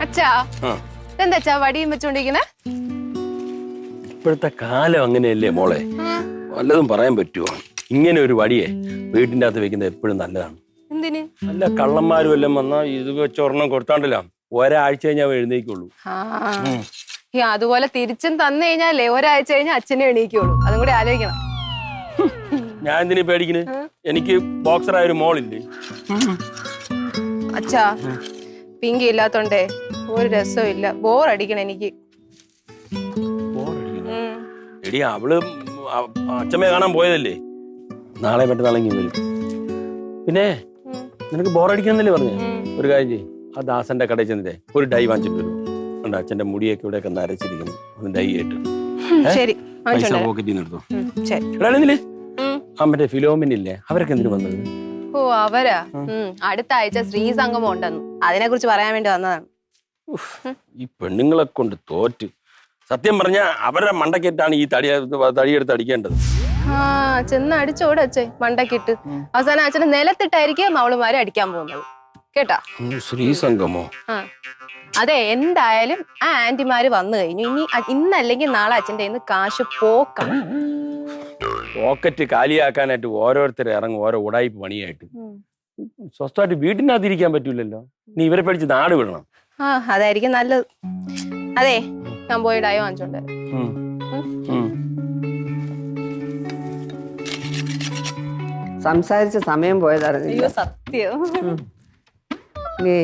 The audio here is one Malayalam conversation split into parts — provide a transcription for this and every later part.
അച്ഛാ എന്താ അച്ഛാ വടിയും വെച്ചോണ്ടിരിക്കണേ? ഇപ്പോഴത്തെ കാലം അങ്ങനെയല്ലേ മോളെ, വല്ലതും പറയാൻ പറ്റുമോ? ഇങ്ങനെ ഒരു വടിയെ വീട്ടിന്റെ അകത്ത് വെക്കുന്നത് എപ്പോഴും നല്ലതാണ്. എന്തിന്? നല്ല കള്ളന്മാരും എല്ലാം വന്നാ ഇത് വെച്ച് ഒരെണ്ണം കൊടുത്താണ്ടല്ലോ ഒരാഴ്ച കഴിഞ്ഞാൽ എഴുന്നേക്കുള്ളൂ. അതുപോലെ തിരിച്ചും തന്നു കഴിഞ്ഞാലേ ഒരാഴ്ച കഴിഞ്ഞാൽ അച്ഛനെ എണീക്കുള്ളൂ. അതും കൂടി ആലോചിക്കണം. ഞാൻ എന്തിനു പേടിക്കണ്? എനിക്ക് ബോക്സറായ ഒരു മോളില്ലേ. അച്ഛാ പിങ്കി ഇല്ലാത്തോണ്ടേ ഒരു രസവും ഇല്ല, ബോറടിക്കണം എനിക്ക്. എടി അവള് അച്ഛമ്മയെ കാണാൻ പോയതല്ലേ, നാളെ മറ്റന്നാളെങ്കിൽ വരും. പിന്നെ നിനക്ക് ബോറടിക്കണമെന്നല്ലേ പറഞ്ഞേ? ഒരു കാര്യം ചെയ്യും, ആ ദാസന്റെ കടയിൽ ചെന്നിട്ടേ ഒരു ഡൈ വാങ്ങിച്ചിട്ട് വരും. ഉണ്ട് അച്ഛന്റെ മുടിയൊക്കെ ഇവിടെയൊക്കെ നരച്ചിരിക്കുന്നു, ഒന്ന് ഡൈ ആയിട്ട്. ശരി, പൈസ പോക്കറ്റിൽ നിന്ന് എടുത്തു. ആ മറ്റേ ഫിലോമിനില്ലേ, അവരൊക്കെ എന്തിനു വന്നത്? ഓ അവരാ, അടുത്ത ആഴ്ച സ്ത്രീ സംഗമം ഉണ്ടെന്ന്, അതിനെ കുറിച്ച് പറയാൻ വേണ്ടി വന്നതാണ്. ഈ പെണ്ണുങ്ങളെ കൊണ്ട് തോറ്റ്. സത്യം പറഞ്ഞ അവരുടെ മണ്ടക്കെട്ടാണ് ഈ തടിയെടുത്ത് അടിക്കേണ്ടത്. ചെന്ന് അടിച്ചോടെ അച്ഛൻ മണ്ടക്കിട്ട്. അവസാനം അച്ഛനെ നിലത്തിട്ടായിരിക്കും അവളുമാരെ അടിക്കാൻ പോകുന്നത് കേട്ടാ. സ്ത്രീ സംഗമോ? അതെ, എന്തായാലും ആ ആന്റിമാര് വന്നു കഴിഞ്ഞു. ഇനി ഇന്നല്ലെങ്കിൽ നാളെ അച്ഛൻ്റെ കയ്യിൽ നിന്ന് കാശ് പോക്കണം. പോക്കറ്റ് കാലിയാക്കാനായിട്ട് ഓരോരുത്തർ ഇറങ്ങും, ഓരോ ഉടായ്പ പണിയായിട്ട്. സ്വസ്ഥമായിട്ട് വീട്ടിനകത്തിരിക്കാൻ പറ്റൂലല്ലോ. നീ ഇവരെ പഠിച്ച് നാട് വിടണം. അതായിരിക്കും നല്ലത്. അതെ, ഞാൻ പോയി ഡായോ വാങ്ങിച്ചോണ്ട്. സംസാരിച്ച സമയം പോയതറിഞ്ഞില്ല. സത്യം. ഇനി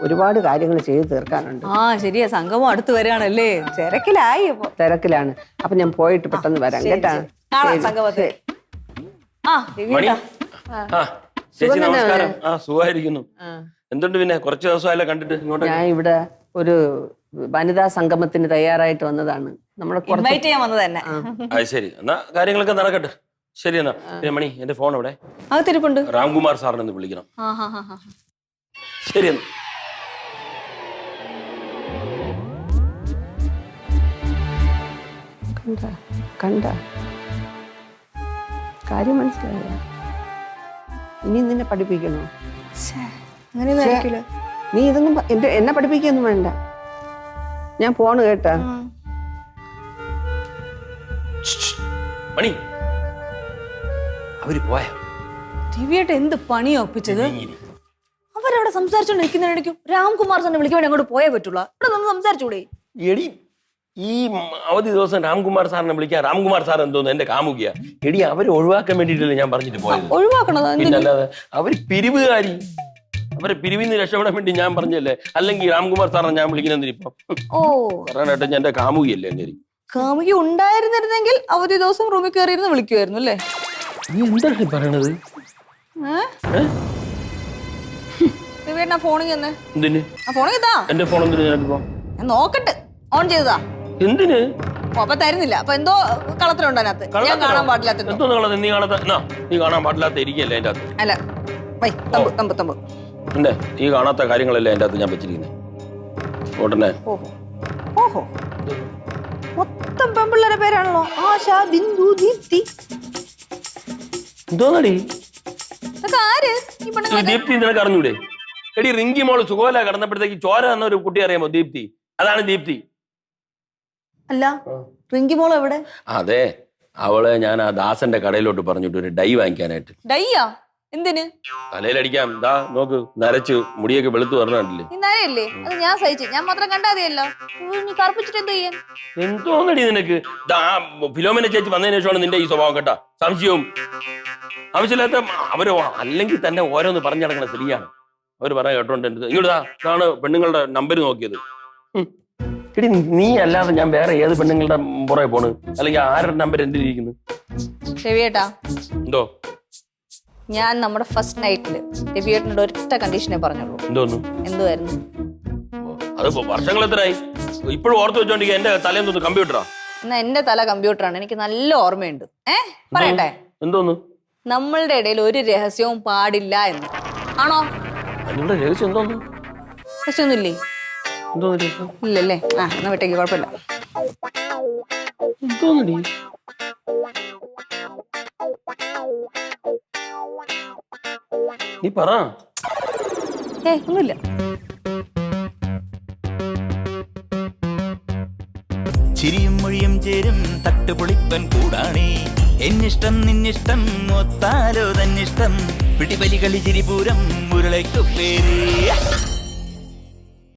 ഒരുപാട് കാര്യങ്ങൾ ചെയ്തു തീർക്കാനുണ്ട്. ശരിയാ, സംഗമം അടുത്ത് വരികയാണല്ലേ, തിരക്കിലായി. തിരക്കിലാണ്. അപ്പൊ ഞാൻ പോയിട്ട് പെട്ടെന്ന് വരാം കേട്ടാ. സംഗമത്തെ ചേച്ചി നമസ്കാരം. സുഖമായിരിക്കുന്നു. എന്തുണ്ട് പിന്നെ കുറച്ച് ദിവസമായല്ലോ കണ്ടിട്ട്? ഞാൻ ഇവിടെ ഒരു വനിതാ സംഗമത്തിന് തയ്യാറായിട്ട് വന്നതാണ്. നമ്മളെ ഇൻവൈറ്റ് ചെയ്യാൻ വന്നത് തന്നെ. അത് ശരി, എന്നാ കാര്യങ്ങളൊക്കെ നടക്കട്ടെ. ശരി എന്നാ. പിന്നെ മണി, എന്റെ ഫോൺ അവിടെ അകത്തിരിപ്പുണ്ട്. രാംകുമാർ സാറിനെ ഒന്ന് വിളിക്കണം. ശരി എന്നാ. കണ്ട കാര്യം മനസ്സിലായ? ഇനി നിന്നെ പഠിപ്പിക്കണോ? നീ ഇതൊന്നും എന്നെ പഠിപ്പിക്കൊന്നും വേണ്ട. ഞാൻ പോണ് കേട്ടാ. മണി, അവര് പോയ ദിവ്യായിട്ട് എന്ത് പണിയാ ഒപ്പിച്ചത്? അവരവിടെ സംസാരിച്ചോണ്ടിരിക്കുന്നതിനിടയ്ക്കും രാംകുമാർ സാറിനെ വിളിക്കാൻ വേണ്ടി അങ്ങോട്ട് പോയേ പറ്റുള്ളൂ. ഇവിടെ നിന്ന് സംസാരിച്ചൂടെ? എടി, ഈ അവധി ദിവസം രാംകുമാർ സാറിനെ വിളിക്കാൻ. രാംകുമാർ സാർ എന്തോന്നു എന്റെ കാമുകിയ. എടി, അവരെ ഒഴിവാക്കാൻ വേണ്ടിയിട്ടല്ലേ ഞാൻ പറഞ്ഞിട്ട് പോയത്. ഒഴിവാക്കണത്? പിന്നല്ലാതെ അവര് പിരിവുകാരി. അവരെ പിരിവിന്ന് രക്ഷപ്പെടാൻ വേണ്ടി ഞാൻ പറഞ്ഞല്ലേ. അല്ലെങ്കിൽ രാംകുമാർ സാറിനെ ഞാൻ വിളിക്കുന്നതിനിപ്പം പറയാനായിട്ട് ഞാൻ എന്റെ കാമുകിയല്ലേ. എങ്ങനെ കാമുകി ഉണ്ടായിരുന്നിരുന്നെങ്കിൽ അവധി ദിവസം റൂമിൽ കയറിയിരുന്ന് വിളിക്കുമായിരുന്നു അല്ലേ? നീ എന്താണ് പറയണത്? ഫോണിൽ തന്നെ. എന്തിന് ഫോണിൽ ഇതാ എന്റെ ഫോൺ? എന്തിനു നിനക്കിപ്പോ? ഞാൻ നോക്കട്ടെ, ഓൺ ചെയ്തതാ. എന്തിന്? അപ്പൊ തരുന്നില്ല. അപ്പൊ എന്തോ കളത്തിലുണ്ട് അതിനകത്ത്. ഞാൻ കാണാൻ പാടില്ലാത്ത. നീ കാണാൻ പാടില്ലാത്ത ഇരിക്കല്ലേ അതിന്റെ അകത്ത്? അല്ല, തമ്പ് തമ്പ് എന്റെ നീ കാണാത്ത കാര്യങ്ങളല്ലേ അതിന്റെ അകത്ത് ഞാൻ വെച്ചിരിക്കുന്നത്. ഉടനെ ഓഹോ, മൊത്തം പെൺപിള്ളേരെ പേരാണല്ലോ. ആശ, ബിന്ദു, ദീപ്തി. എന്തോന്നടി ഇതൊക്കെ ആര്? ദീപ്തി നിനക്ക് അറിഞ്ഞൂടെ? എടി, റിങ്കി മോള് സുഖമല്ല കിടന്നപ്പോഴത്തേക്ക് ചോര എന്ന ഒരു കുട്ടി അറിയാമോ? ദീപ്തി. അതാണ് ദീപ്തി. അല്ല, റിങ്കി മോള് എവിടെ? അതെ, അവളെ ഞാൻ ആ ദാസന്റെ കടയിലോട്ട് പറഞ്ഞിട്ട് ഒരു ഡൈ വാങ്ങിക്കാനായിട്ട്. ഡൈയാ? എന്തിന്? തലയിലടിക്കാം. ദാ നോക്ക്, നരച്ച് മുടിയൊക്കെ വെളുത്ത് പറഞ്ഞില്ലേ. നീ നരയല്ലേ? അത് ഞാൻ സഹിച്ചു. ഞാൻ മാത്രം കണ്ടാതെയല്ലോ. നീ കറുപ്പിച്ചിട്ട് എന്ത് ചെയ്യാൻ? എന്തോന്നടി നിനക്ക്? ഫിലോമിന ചേച്ചി വന്നതിന് ശേഷമാണ് നിന്റെ ഈ സ്വഭാവം കേട്ടാ. സംശയവും ആവശ്യമില്ലാത്ത അവരോ അല്ലെങ്കിൽ തന്നെ ഓരോന്ന് പറഞ്ഞു നടക്കുന്ന സ്ത്രീയാണ്. അവര് പറയാൻ കേട്ടോണ്ട് ഇതാണ് പെണ്ണുങ്ങളുടെ നമ്പർ നോക്കിയത്. എടി, നീ അല്ലാതെ ഞാൻ വേറെ ഏത് പെണ്ണുങ്ങളുടെ പുറകെ പോണ്? അല്ലെങ്കിൽ ആരുടെ നമ്പർ എന്തിരിക്കുന്നു? രവിയേട്ടാ, എന്തോ? ഞാൻ നമ്മുടെ ഫസ്റ്റ് നൈറ്റില് രവിയേട്ടനോട് ഒരൊറ്റ കണ്ടീഷനെ പറഞ്ഞുള്ളൂ. എന്തോന്നു? എന്തുവായിരുന്നു? അത് വർഷങ്ങൾ എത്രയായി? ഇപ്പോഴും ഓർത്ത് വെച്ചോണ്ടിരിക്കുക. എന്റെ തലേന്ന് കമ്പ്യൂട്ടറാ? എന്നാ എന്റെ തല കമ്പ്യൂട്ടറാണ്. എനിക്ക് നല്ല ഓർമ്മയുണ്ട്. പറയട്ടെ? എന്തോന്നു? നമ്മളുടെ ഇടയിൽ ഒരു രഹസ്യവും പാടില്ല എന്ന്. ആണോ? നിങ്ങളുടെ രഹസ്യം എന്തോന്നു? രഹസ്യമൊന്നുമില്ലേ? എന്തോന്നു രഹസ്യം? ഇല്ലല്ലേ? എന്നാ വിട്ടേക്ക്, കുഴപ്പമില്ല. എന്തോന്നടി? നീ പറ. ഒന്നുമില്ല. ചിരിയും മൊഴിയും ചേരും തട്ടുപൊളിപ്പൻ കൂടാണേ. എന്നിഷ്ടം നിന്നിഷ്ടം ഒത്താലോ തന്നിഷ്ടം പിടിപലി കളി ചിരിപൂരം മുരളയ്ക്കു പേര്.